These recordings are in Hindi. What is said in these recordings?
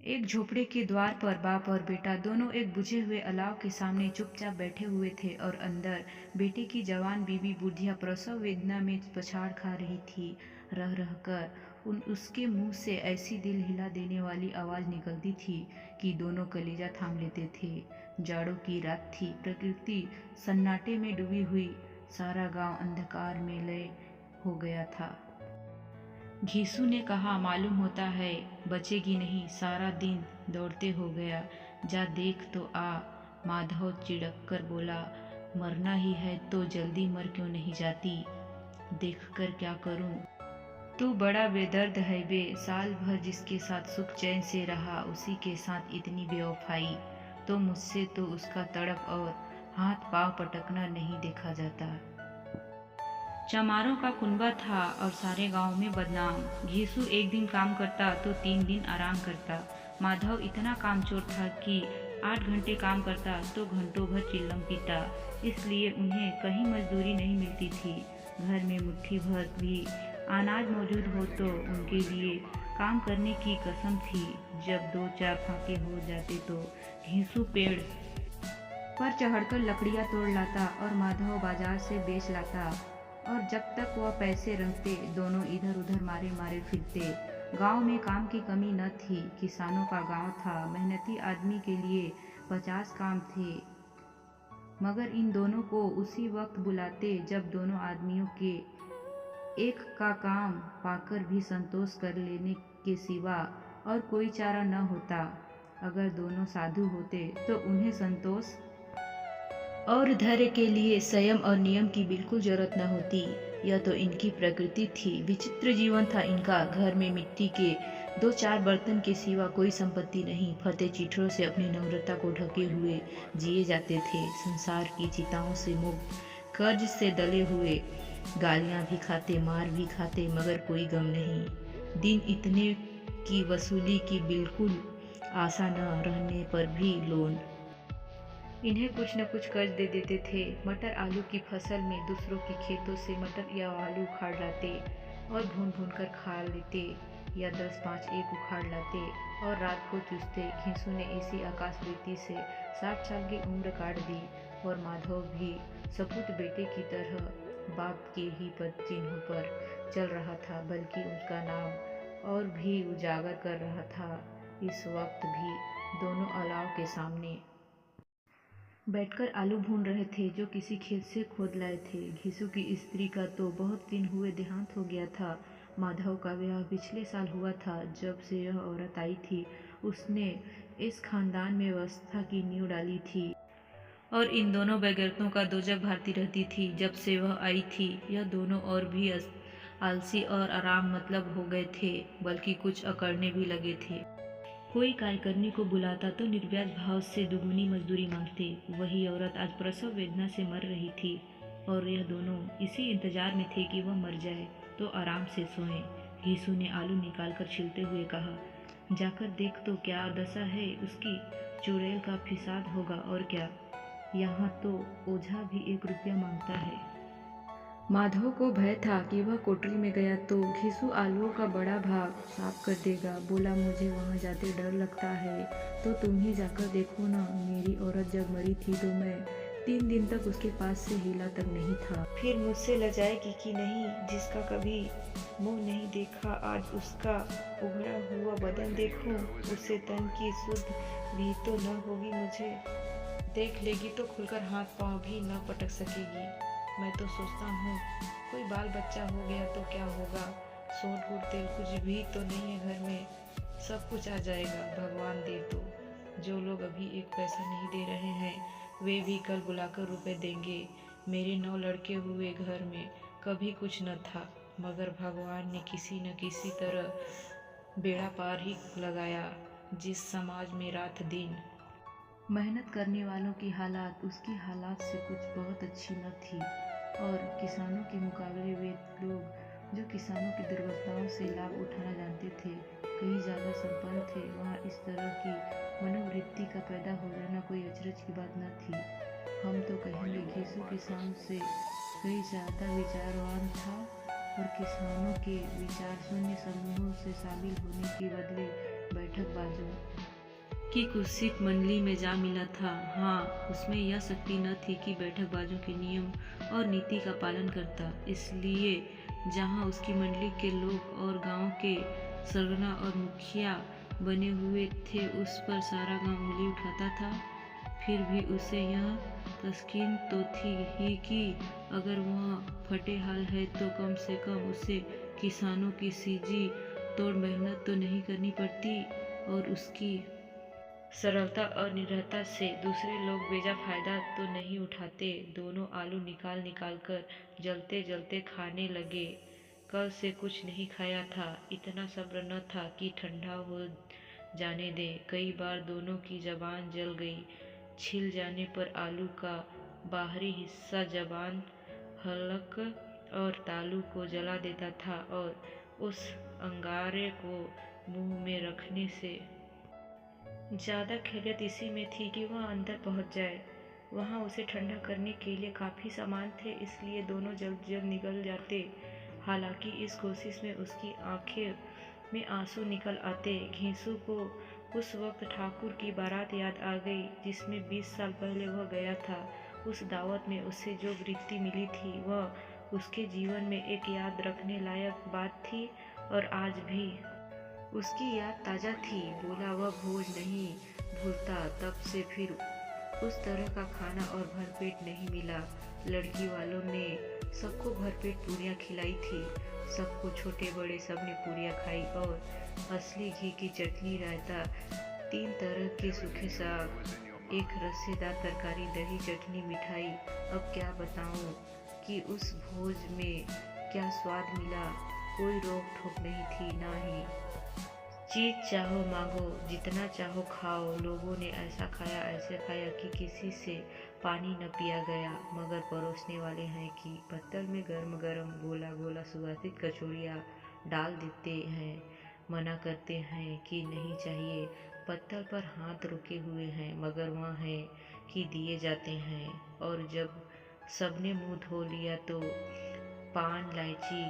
एक झोपड़े के द्वार पर बाप और बेटा दोनों एक बुझे हुए अलाव के सामने चुपचाप बैठे हुए थे और अंदर बेटे की जवान बीवी बुढ़िया प्रसव वेदना में पछाड़ खा रही थी। रह रह कर उसके मुंह से ऐसी दिल हिला देने वाली आवाज़ निकलती थी कि दोनों कलेजा थाम लेते थे। जाड़ों की रात थी, प्रकृति सन्नाटे में डूबी हुई, सारा गांव अंधकार में लय हो गया था। घीसू ने कहा, मालूम होता है बचेगी नहीं, सारा दिन दौड़ते हो गया, जा देख तो आ। माधव चिढ़क कर बोला, मरना ही है तो जल्दी मर क्यों नहीं जाती, देखकर क्या करूं। तू बड़ा बेदर्द है बे, साल भर जिसके साथ सुख चैन से रहा उसी के साथ इतनी बेवफाई। तो मुझसे तो उसका तड़प और हाथ पांव पटकना नहीं देखा जाता। चमारों का कुनबा था और सारे गांव में बदनाम। घीसू एक दिन काम करता तो 3 दिन आराम करता। माधव इतना कामचोर था कि 8 घंटे काम करता तो घंटों भर चिल्लम पीता। इसलिए उन्हें कहीं मजदूरी नहीं मिलती थी। घर में मुट्ठी भर भी अनाज मौजूद हो तो उनके लिए काम करने की कसम थी। जब 2-4 फाके हो जाते तो घीसू पेड़ पर चढ़कर लकड़ियां तोड़ लाता और माधव बाजार से बेच लाता। और जब तक वह पैसे रहते दोनों इधर उधर मारे मारे फिरते। गांव में काम की कमी न थी, किसानों का गांव था, मेहनती आदमी के लिए 50 काम थे। मगर इन दोनों को उसी वक्त बुलाते जब दोनों आदमियों के एक का काम पाकर भी संतोष कर लेने के सिवा और कोई चारा न होता। अगर दोनों साधु होते तो उन्हें संतोष और धैर्य के लिए संयम और नियम की बिल्कुल जरूरत न होती। यह तो इनकी प्रकृति थी। विचित्र जीवन था इनका। घर में मिट्टी के 2-4 बर्तन के सिवा कोई संपत्ति नहीं। फते चिट्ठों से अपनी नम्रता को ढके हुए जिए जाते थे। संसार की चिताओं से मुक्त, कर्ज से दले हुए, गालियां भी खाते, मार भी खाते, मगर कोई गम नहीं। दिन इतने की वसूली की बिल्कुल आशा न रहने पर भी लोन। इन्हें कुछ न कुछ कर्ज दे देते थे। मटर आलू की फसल में दूसरों के खेतों से मटर या आलू उखाड़ लाते और भून भून कर खा लेते, या 10-5 एक उखाड़ लाते और रात को चूसते। घीसू ने इसी आकाशवृत्ति से 60 साल की उम्र काट दी और माधव भी सपूत बेटे की तरह बाप के ही पद चिन्हों पर चल रहा था, बल्कि उसका नाम और भी उजागर कर रहा था। इस वक्त भी दोनों अलाव के सामने बैठकर आलू भून रहे थे जो किसी खेत से खोद लाए थे। घीसू की स्त्री का तो बहुत दिन हुए देहांत हो गया था। माधव का विवाह पिछले साल हुआ था। जब से यह औरत आई थी उसने इस खानदान में व्यवस्था की नींव डाली थी और इन दोनों बेगैरतों का दोजख भारती रहती थी। जब से वह आई थी यह दोनों और भी आलसी और आराम मतलब हो गए थे, बल्कि कुछ अकड़ने भी लगे थे। कोई कार्य करने को बुलाता तो निर्व्याज भाव से दुगुनी मजदूरी मांगते। वही औरत आज प्रसव वेदना से मर रही थी और यह दोनों इसी इंतजार में थे कि वह मर जाए तो आराम से सोएं। घीसू ने आलू निकालकर छीलते हुए कहा, जाकर देख तो क्या दशा है उसकी, चुड़ैल का फिसाद होगा और क्या। यहाँ तो ओझा भी 1 रुपया मांगता है। माधव को भय था कि वह कोठरी में गया तो घीसू आलूओं का बड़ा भाग साफ कर देगा। बोला, मुझे वहाँ जाते डर लगता है, तो तुम ही जाकर देखो ना। मेरी औरत जब मरी थी तो मैं 3 दिन तक उसके पास से हिला तक नहीं था। फिर मुझसे लजाएगी कि नहीं, जिसका कभी मुंह नहीं देखा आज उसका उघड़ा हुआ बदन देखूं, उससे तन की सुध भी तो न होगी। मुझे देख लेगी तो खुलकर हाथ पांव भी न पटक सकेगी। मैं तो सोचता हूँ कोई बाल बच्चा हो गया तो क्या होगा, सोंठ गुड़ तेल कुछ भी तो नहीं है घर में, सब कुछ आ जाएगा भगवान दे तो। जो लोग अभी 1 पैसा नहीं दे रहे हैं वे भी कल बुलाकर रुपए देंगे। मेरे 9 लड़के हुए घर में कभी कुछ न था, मगर भगवान ने किसी न किसी तरह बेड़ा पार ही लगाया। जिस समाज में रात दिन मेहनत करने वालों की हालात उसकी हालात से कुछ बहुत अच्छी न थी, और किसानों के मुकाबले वे लोग जो किसानों की दुर्घटनाओं से लाभ उठाना जानते थे कहीं ज़्यादा संपन्न थे, वहाँ इस तरह की मनोवृत्ति का पैदा हो जाना कोई अचरज की बात न थी। हम तो कहेंगे घीसू किसान से कहीं ज़्यादा विचारवान था और किसानों के विचार शून्य समूहों से शामिल होने के बदले बैठक बाजों कि कुत्सित मंडली में जा मिला था। हाँ, उसमें यह शक्ति न थी कि बैठकबाजों के नियम और नीति का पालन करता। इसलिए जहाँ उसकी मंडली के लोग और गांव के सरगना और मुखिया बने हुए थे, उस पर सारा गांव उंगली उठाता था। फिर भी उसे यह तस्कीन तो थी ही कि अगर वह फटे हाल है तो कम से कम उसे किसानों की सीजी तोड़ मेहनत तो नहीं करनी पड़ती, और उसकी सरलता और निडरता से दूसरे लोग बेजा फायदा तो नहीं उठाते। दोनों आलू निकाल निकाल कर जलते जलते खाने लगे। कल से कुछ नहीं खाया था, इतना सब्र न था कि ठंडा हो जाने दे। कई बार दोनों की जबान जल गई। छिल जाने पर आलू का बाहरी हिस्सा जबान, हलक और तालू को जला देता था, और उस अंगारे को मुंह में रखने से ज़्यादा खैरियत इसी में थी कि वह अंदर पहुंच जाए। वहां उसे ठंडा करने के लिए काफ़ी सामान थे, इसलिए दोनों जल्द जल्द निकल जाते। हालांकि इस कोशिश में उसकी आंखें में आंसू निकल आते। घींसू को उस वक्त ठाकुर की बारात याद आ गई, जिसमें 20 साल पहले वह गया था। उस दावत में उसे जो वृत्ति मिली थी, वह उसके जीवन में एक याद रखने लायक बात थी, और आज भी उसकी याद ताज़ा थी। बोला वह भोज नहीं भूलता। तब से फिर उस तरह का खाना और भरपेट नहीं मिला। लड़की वालों ने सबको भरपेट पूरियाँ खिलाई थी। सबको, छोटे बड़े, सबने पूरियाँ खाई, और असली घी की चटनी, रायता, 3 तरह के सूखे साग, एक रसेदार तरकारी, दही, चटनी, मिठाई। अब क्या बताऊं कि उस भोज में क्या स्वाद मिला। कोई रोक ठोक नहीं थी, ना ही चीज चाहो मांगो, जितना चाहो खाओ। लोगों ने ऐसा खाया, ऐसे खाया कि किसी से पानी न पिया गया। मगर परोसने वाले हैं कि पत्तल में गर्म गर्म गोला गोला सुगंधित कचौड़ियाँ डाल देते हैं। मना करते हैं कि नहीं चाहिए। पत्तल पर हाथ रुके हुए हैं, मगर वह है कि दिए जाते हैं। और जब सबने मुंह धो लिया तो पान इलायची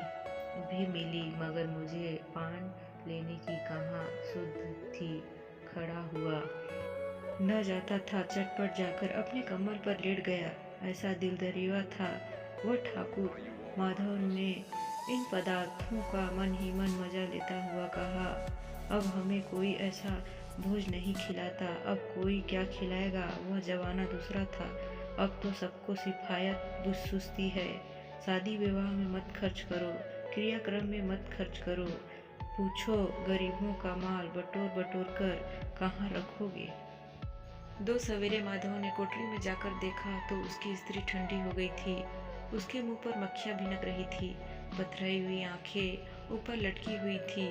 भी मिली, मगर मुझे पान लेने की कहाँ सुध थी। खड़ा हुआ न जाता था, चटपट जाकर अपने कमर पर लेट गया। ऐसा दिलदरिया था वह ठाकुर। माधव ने इन पदार्थों का मन ही मन मजा लेता हुआ कहा, अब हमें कोई ऐसा भोज नहीं खिलाता। अब कोई क्या खिलाएगा। वह जमाना दूसरा था। अब तो सबको सिफायत सुस्ती है। शादी विवाह में मत खर्च करो, क्रियाक्रम में मत खर्च करो। पूछो गरीबों का माल बटोर बटोर कर कहाँ रखोगे। दो सवेरे माधव ने कोठरी में जाकर देखा तो उसकी स्त्री ठंडी हो गई थी। उसके मुंह पर मक्खियाँ भिनक रही थी। पथराई हुई आंखें ऊपर लटकी हुई थी।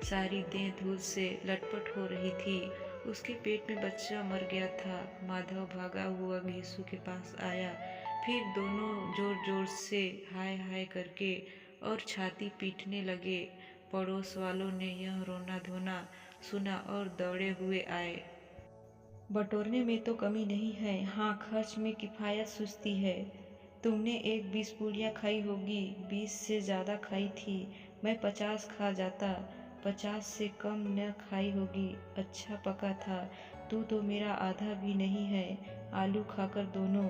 सारी देह धूल से लटपट हो रही थी। उसके पेट में बच्चा मर गया था। माधव भागा हुआ घीसू के पास आया। फिर दोनों जोर जोर से हाय हाय करके और छाती पीटने लगे। पड़ोस वालों ने यह रोना धोना सुना और दौड़े हुए आए। बटोरने में तो कमी नहीं है, हाँ खर्च में किफायत सुस्ती है। तुमने एक 20 पूड़ियाँ खाई होगी, 20 से ज़्यादा खाई थी। मैं 50 खा जाता, 50 से कम न खाई होगी। अच्छा पका था। तू तो मेरा आधा भी नहीं है। आलू खाकर दोनों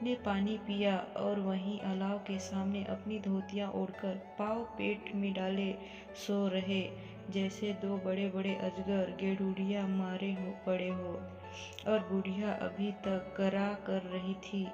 ने पानी पिया और वहीं अलाव के सामने अपनी धोतियाँ ओढ़कर पाँव पेट में डाले सो रहे, जैसे दो बड़े बड़े अजगर गेड़ूड़ियाँ मारे हो पड़े हो। और बुढ़िया अभी तक गरा कर रही थी।